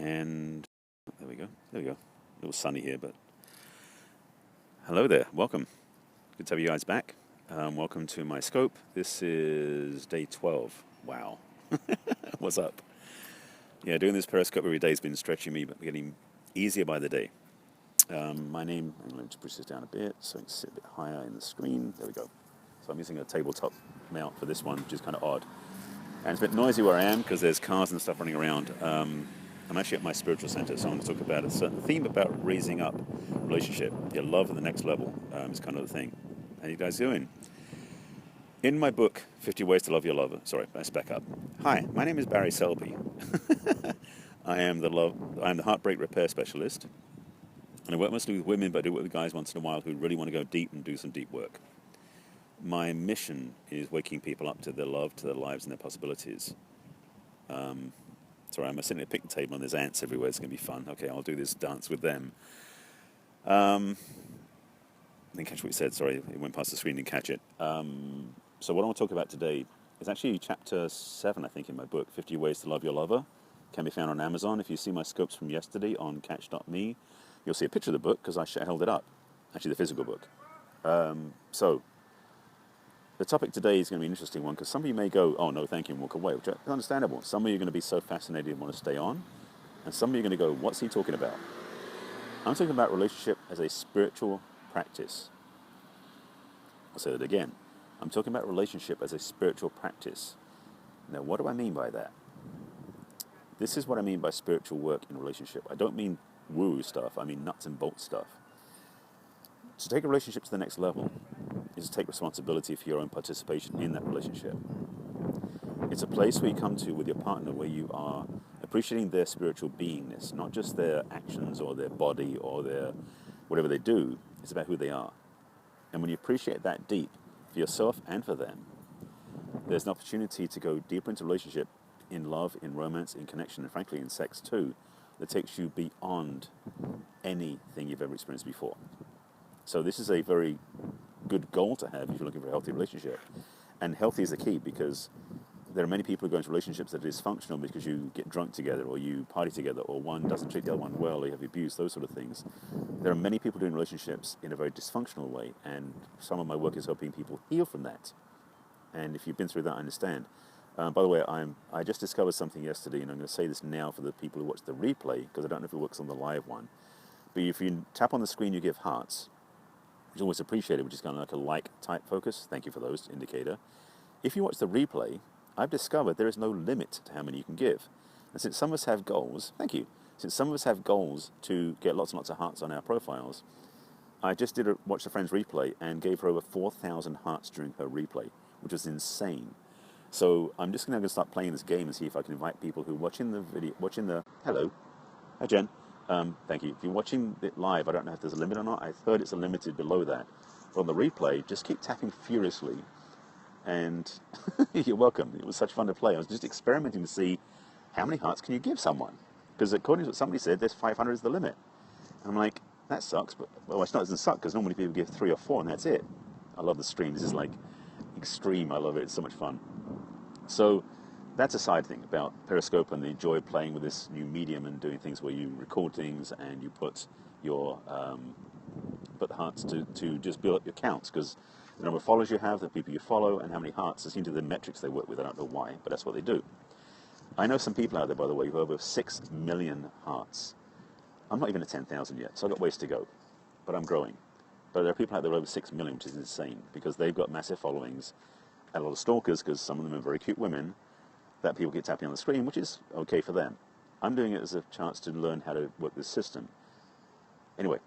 And there we go. There we go. A little sunny here, but hello there. Welcome. Good to have you guys back. Welcome to my scope. This is day 12. Wow. What's up? Yeah, doing this Periscope every day has been stretching me, but getting easier by the day. My name, I'm going to push this down a bit so I can sit a bit higher in the screen. There we go. So I'm using a tabletop mount for this one, which is kind of odd. And it's a bit noisy where I am because there's cars and stuff running around. I'm actually at my spiritual center, so I'm going to talk about a certain theme about raising up relationship. Your love at the next level is kind of the thing. How you guys doing? In my book, 50 Ways to Love Your Lover. Sorry, let's back up. Hi, my name is Barry Selby. I am the heartbreak repair specialist. And I work mostly with women, but I do work with guys once in a while who really want to go deep and do some deep work. My mission is waking people up to their love, to their lives, and their possibilities. Sorry, I'm sitting at a picnic table and there's ants everywhere. It's going to be fun. Okay, I'll do this dance with them. I didn't catch what you said. Sorry, it went past the screen, didn't catch it. So what I want to talk about today is actually chapter 7, I think, in my book, 50 Ways to Love Your Lover. Can be found on Amazon. If you see my scopes from yesterday on catch.me, you'll see a picture of the book because I held it up. Actually, the physical book. So the topic today is going to be an interesting one because some of you may go, oh, no, thank you, and walk away, which is understandable. Some of you are going to be so fascinated and want to stay on, and some of you are going to go, what's he talking about? I'm talking about relationship as a spiritual practice. I'll say that again. I'm talking about relationship as a spiritual practice. Now, what do I mean by that? This is what I mean by spiritual work in relationship. I don't mean woo stuff. I mean nuts and bolts stuff. To take a relationship to the next level is to take responsibility for your own participation in that relationship. It's a place where you come to with your partner where you are appreciating their spiritual beingness, not just their actions or their body or their whatever they do. It's about who they are. And when you appreciate that deep for yourself and for them, there's an opportunity to go deeper into relationship in love, in romance, in connection, and frankly in sex too, that takes you beyond anything you've ever experienced before. So this is a very good goal to have if you're looking for a healthy relationship. And healthy is the key because there are many people who go into relationships that are dysfunctional because you get drunk together or you party together or one doesn't treat the other one well or you have abuse, those sort of things. There are many people doing relationships in a very dysfunctional way, and some of my work is helping people heal from that. And if you've been through that, I understand. By the way, I just discovered something yesterday, and I'm going to say this now for the people who watch the replay because I don't know if it works on the live one. But if you tap on the screen, you give hearts, which is always appreciated, which is kind of like a like type focus. Thank you for those, indicator. If you watch the replay, I've discovered there is no limit to how many you can give. And since some of us have goals, thank you, since some of us have goals to get lots and lots of hearts on our profiles, I just watched a friend's replay and gave her over 4,000 hearts during her replay, which was insane. So I'm just going to start playing this game and see if I can invite people who are watching the video, hello, hi Jen. Thank you. If you're watching it live, I don't know if there's a limit or not. I've heard it's limited below that. But on the replay, just keep tapping furiously. And you're welcome. It was such fun to play. I was just experimenting to see how many hearts can you give someone. Because according to what somebody said, there's 500 is the limit. And I'm like, that sucks. But, well, it doesn't suck because normally people give 3 or 4 and that's it. I love the stream. This is like extreme. I love it. It's so much fun. So that's a side thing about Periscope and the joy of playing with this new medium and doing things where you record things and you put your put the hearts to just build up your counts because the number of followers you have, the people you follow, and how many hearts is into the metrics they work with. I don't know why, but that's what they do. I know some people out there, by the way, who have over 6 million hearts. I'm not even at 10,000 yet, so I've got ways to go, but I'm growing. But there are people out there over 6 million, which is insane because they've got massive followings and a lot of stalkers because some of them are very cute women that people get tapping on the screen, which is okay for them. I'm doing it as a chance to learn how to work this system. Anyway,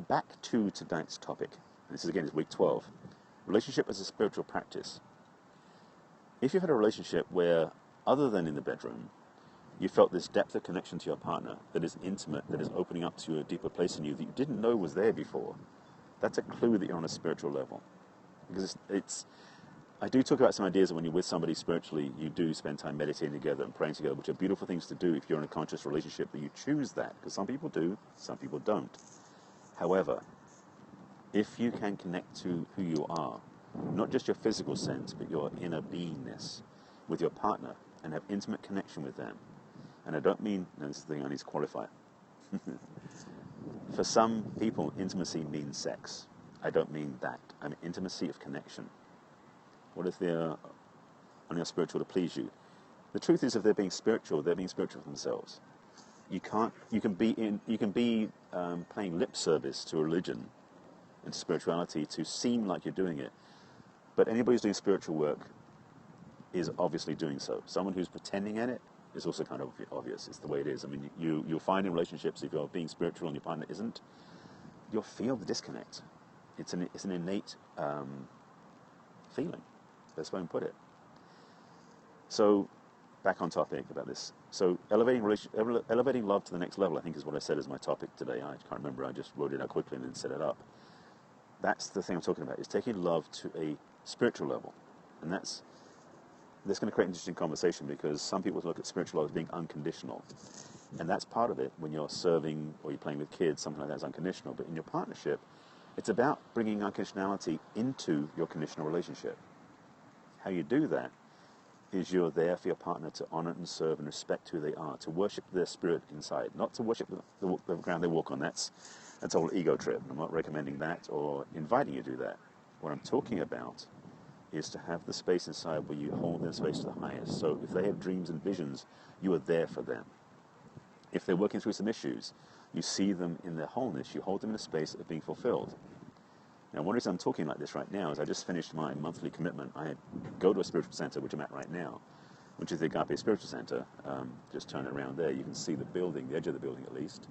back to tonight's topic. This is, again, is week 12. Relationship as a spiritual practice. If you've had a relationship where, other than in the bedroom, you felt this depth of connection to your partner that is intimate, that is opening up to a deeper place in you that you didn't know was there before, that's a clue that you're on a spiritual level. Because I do talk about some ideas that when you're with somebody spiritually, you do spend time meditating together and praying together, which are beautiful things to do if you're in a conscious relationship, that you choose that, because some people do, some people don't. However, if you can connect to who you are, not just your physical sense, but your inner beingness with your partner and have intimate connection with them, And I don't mean, no, this is the thing I need to qualify. For some people, intimacy means sex. I don't mean that. I mean intimacy of connection. What if they're only spiritual to please you? The truth is, if they're being spiritual for themselves. You can be paying lip service to religion and to spirituality to seem like you're doing it. But anybody who's doing spiritual work is obviously doing so. Someone who's pretending at it is also kind of obvious. It's the way it is. I mean, you'll find in relationships, if you're being spiritual and your partner isn't, you'll feel the disconnect. It's an innate feeling. That's the way I put it. So, back on topic about this. So, elevating love to the next level, I think, is what I said as my topic today. I can't remember. I just wrote it out quickly and then set it up. That's the thing I'm talking about, is taking love to a spiritual level. And that's going to create an interesting conversation, because some people look at spiritual love as being unconditional. And that's part of it. When you're serving or you're playing with kids, something like that is unconditional. But in your partnership, it's about bringing unconditionality into your conditional relationship. How you do that is you're there for your partner to honor and serve and respect who they are, to worship their spirit inside, not to worship the ground they walk on. That's a whole ego trip. I'm not recommending that or inviting you to do that. What I'm talking about is to have the space inside where you hold their space to the highest. So if they have dreams and visions, you are there for them. If they're working through some issues, you see them in their wholeness. You hold them in a space of being fulfilled. Now, one reason I'm talking like this right now is I just finished my monthly commitment. I go to a spiritual center, which I'm at right now, which is the Agape Spiritual Center. Just turn it around there. You can see the building, the edge of the building at least.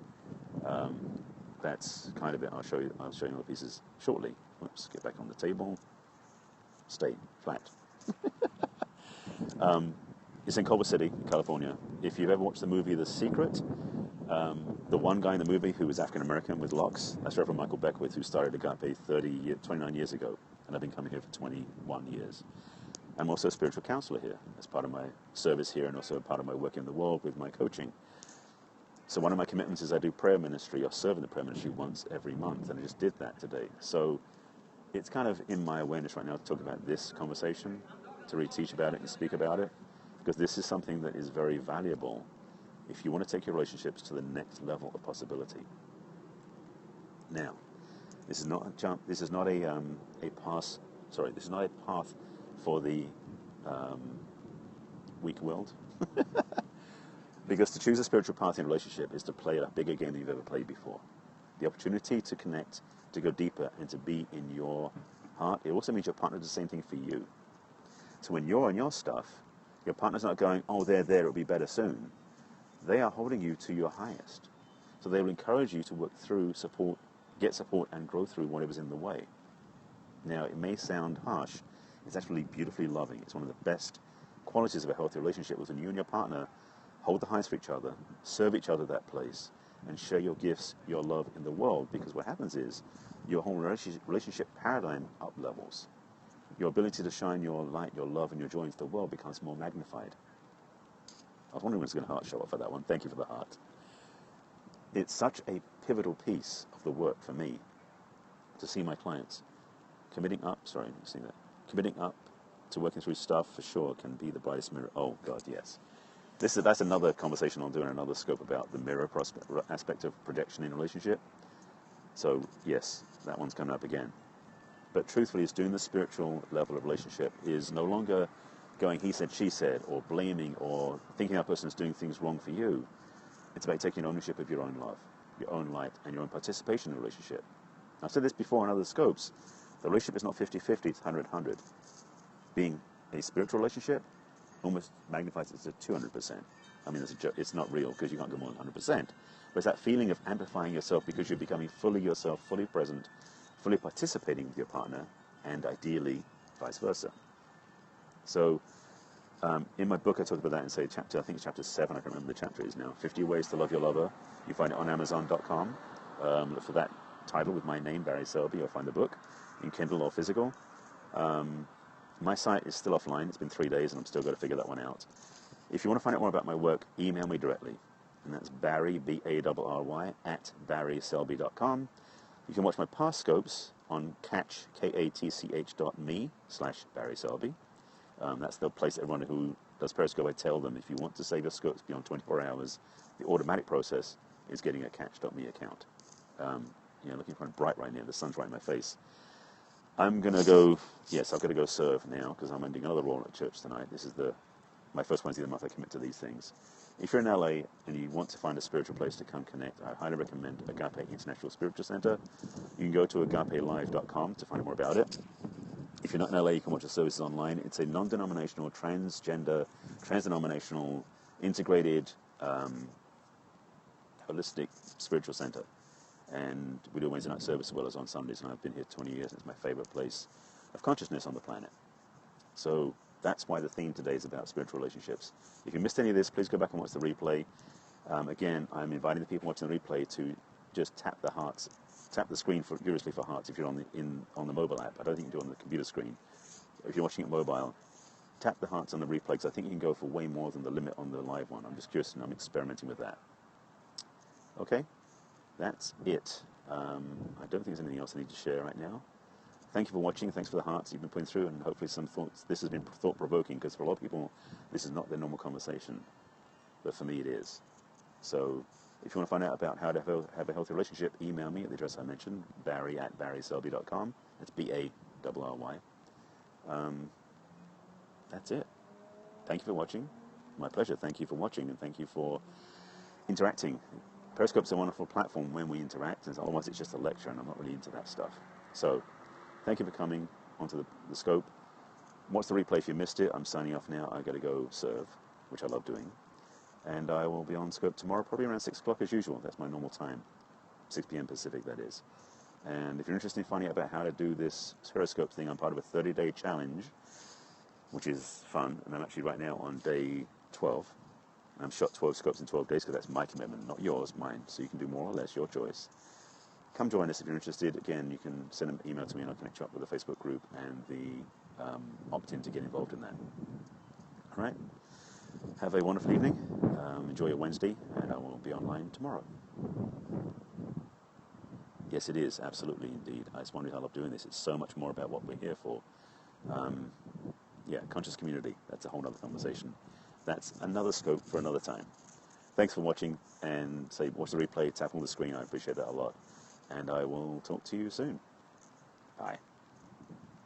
That's kind of it. I'll show you all the pieces shortly. Whoops, get back on the table. Stay flat. It's in Culver City, California. If you've ever watched the movie The Secret, the one guy in the movie who was African-American with locks, that's Reverend Michael Beckwith, who started Agape 29 years ago, and I've been coming here for 21 years. I'm also a spiritual counselor here as part of my service here, and also part of my work in the world with my coaching. So one of my commitments is I do prayer ministry, or serve in the prayer ministry once every month, and I just did that today. So it's kind of in my awareness right now to talk about this conversation, to really teach about it and speak about it, because this is something that is very valuable if you want to take your relationships to the next level of possibility. Now, this is not a jump. This is not a path for the weak-willed. Because to choose a spiritual path in a relationship is to play a bigger game than you've ever played before. The opportunity to connect, to go deeper, and to be in your heart. It also means your partner does the same thing for you. So when you're on your stuff, your partner's not going, oh, they're there, it'll be better soon. They are holding you to your highest. So they will encourage you to work through, get support, and grow through whatever's in the way. Now, it may sound harsh. It's actually beautifully loving. It's one of the best qualities of a healthy relationship, was when you and your partner hold the highest for each other, serve each other that place, and share your gifts, your love in the world. Because what happens is your whole relationship paradigm up levels. Your ability to shine your light, your love, and your joy into the world becomes more magnified. I was wondering when it's going to heart show up for that one. Thank you for the heart. It's such a pivotal piece of the work for me to see my clients committing up to working through stuff, for sure, can be the brightest mirror. Oh, God, yes. That's another conversation I'll do in another scope about the mirror aspect of projection in a relationship. So, yes, that one's coming up again. But truthfully, it's doing the spiritual level of relationship is no longer going he said, she said, or blaming, or thinking that person is doing things wrong for you. It's about taking ownership of your own love, your own light, and your own participation in the relationship. I've said this before in other scopes. The relationship is not 50-50, it's 100-100. Being a spiritual relationship almost magnifies it to 200%. I mean, it's a joke. It's not real, because you can't go more than 100%. But it's that feeling of amplifying yourself because you're becoming fully yourself, fully present, fully participating with your partner, and ideally vice versa. So in my book, I talk about that in, say, I think it's chapter 7, I can't remember the chapter is now, 50 Ways to Love Your Lover. You find it on Amazon.com. Look for that title with my name, Barry Selby, or find the book in Kindle or physical. My site is still offline. It's been 3 days, and I'm still got to figure that one out. If you want to find out more about my work, email me directly. And that's Barry, B-A-R-R-Y, at barryselby.com. You can watch my past scopes on katch.me/Barry Selby. That's the place everyone who does Periscope, I tell them, if you want to save your scopes beyond 24 hours, the automatic process is getting a catch.me account. Looking quite bright right now. The sun's right in my face. I'm going to go, yes, I've got to go serve now because I'm ending another role at church tonight. This is my first Wednesday of the month I commit to these things. If you're in LA and you want to find a spiritual place to come connect, I highly recommend Agape International Spiritual Center. You can go to agapelive.com to find out more about it. If you're not in LA, you can watch the services online. It's a non-denominational, transgender, trans-denominational, integrated, holistic spiritual center. And we do Wednesday night service as well as on Sundays, and I've been here 20 years. It's my favorite place of consciousness on the planet. So that's why the theme today is about spiritual relationships. If you missed any of this, please go back and watch the replay. Again, I'm inviting the people watching the replay to just tap the screen furiously for hearts if you're on the mobile app. I don't think you can do it on the computer screen. If you're watching it mobile, tap the hearts on the replay, because I think you can go for way more than the limit on the live one. I'm just curious, and I'm experimenting with that. Okay? That's it. I don't think there's anything else I need to share right now. Thank you for watching. Thanks for the hearts you've been putting through, and hopefully some thoughts. This has been thought-provoking, because for a lot of people, this is not their normal conversation. But for me, it is. So if you want to find out about how to have a healthy relationship, email me at the address I mentioned, barry@barryselby.com. That's B-A-R-R-Y. That's it. Thank you for watching. My pleasure. Thank you for watching, and thank you for interacting. Periscope's a wonderful platform when we interact, and otherwise it's just a lecture, and I'm not really into that stuff. So, thank you for coming onto the scope. Watch the replay if you missed it. I'm signing off now. I've got to go serve, which I love doing. And I will be on scope tomorrow, probably around 6 o'clock as usual. That's my normal time. 6 p.m. Pacific, that is. And if you're interested in finding out about how to do this Periscope thing, I'm part of a 30-day challenge, which is fun. And I'm actually right now on day 12. I've shot 12 scopes in 12 days because that's my commitment, not yours, mine. So you can do more or less, your choice. Come join us if you're interested. Again, you can send an email to me and I'll connect you up with the Facebook group and the opt-in to get involved in that. All right? Have a wonderful evening. Enjoy your Wednesday, and I will be online tomorrow. Yes, it is. Absolutely, indeed. I just wonder how I love doing this. It's so much more about what we're here for. Conscious community. That's a whole other conversation. That's another scope for another time. Thanks for watching, and watch the replay, tap on the screen. I appreciate that a lot. And I will talk to you soon. Bye.